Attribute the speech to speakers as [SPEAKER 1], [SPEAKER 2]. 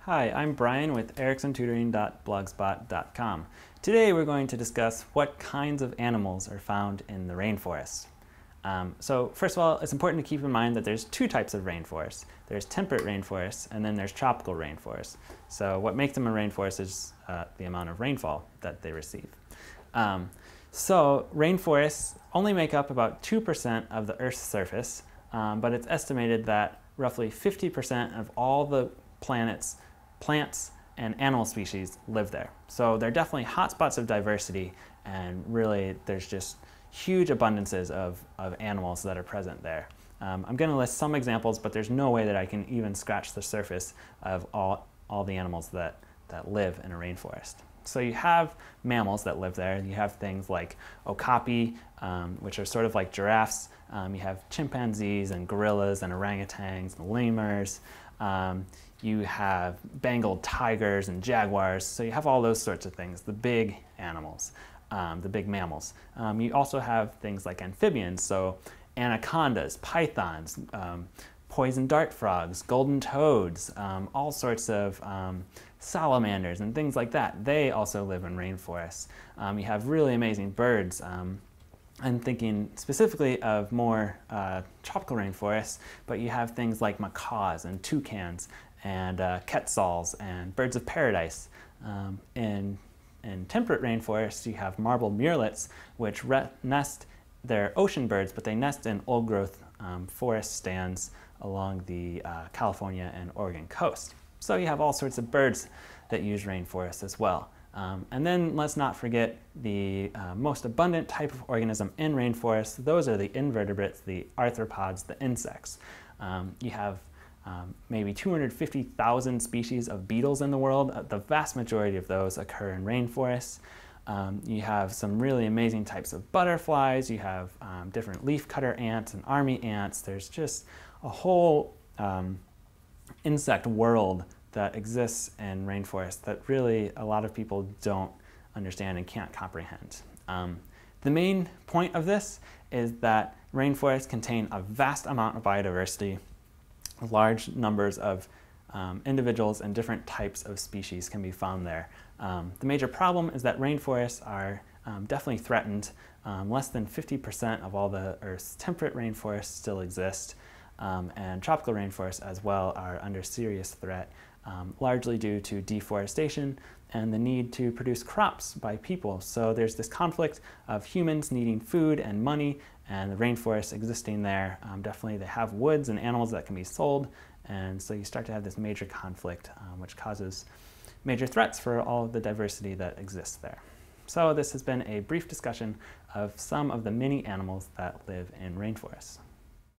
[SPEAKER 1] Hi, I'm Brian with ericksontutoring.blogspot.com. Today we're going to discuss what kinds of animals are found in the rainforest. So first of all, it's important to keep in mind that there's two types of rainforests. There's temperate rainforests and then there's tropical rainforests. So what makes them a rainforest is the amount of rainfall that they receive. So rainforests only make up about 2% of the Earth's surface, but it's estimated that roughly 50% of all the planet's plants and animal species live there. So they're definitely hotspots of diversity, and really there's just huge abundances of animals that are present there. I'm going to list some examples, but there's no way that I can even scratch the surface of all the animals that live in a rainforest. So you have mammals that live there. You have things like okapi, which are sort of like giraffes. You have chimpanzees and gorillas and orangutans and lemurs. You have Bengal tigers and jaguars. So you have all those sorts of things, the big animals, the big mammals. You also have things like amphibians, so anacondas, pythons, poison dart frogs, golden toads, all sorts of salamanders and things like that. They also live in rainforests. You have really amazing birds. I'm thinking specifically of more tropical rainforests, but you have things like macaws and toucans and quetzals and birds of paradise. In temperate rainforests, you have marbled murrelets, which nest. They're ocean birds, but they nest in old-growth forest stands along the California and Oregon coast. So you have all sorts of birds that use rainforests as well. And then let's not forget the most abundant type of organism in rainforests. Those are the invertebrates, the arthropods, the insects. You have maybe 250,000 species of beetles in the world. The vast majority of those occur in rainforests. You have some really amazing types of butterflies. You have different leafcutter ants and army ants. There's just a whole insect world that exists in rainforests that really a lot of people don't understand and can't comprehend. The main point of this is that rainforests contain a vast amount of biodiversity. Large numbers of individuals and different types of species can be found there. The major problem is that rainforests are definitely threatened. Less than 50% of all the Earth's temperate rainforests still exist, and tropical rainforests as well are under serious threat, largely due to deforestation and the need to produce crops by people. So there's this conflict of humans needing food and money, and the rainforests existing there. Definitely they have woods and animals that can be sold, and so you start to have this major conflict, which causes major threats for all of the diversity that exists there. So this has been a brief discussion of some of the many animals that live in rainforests.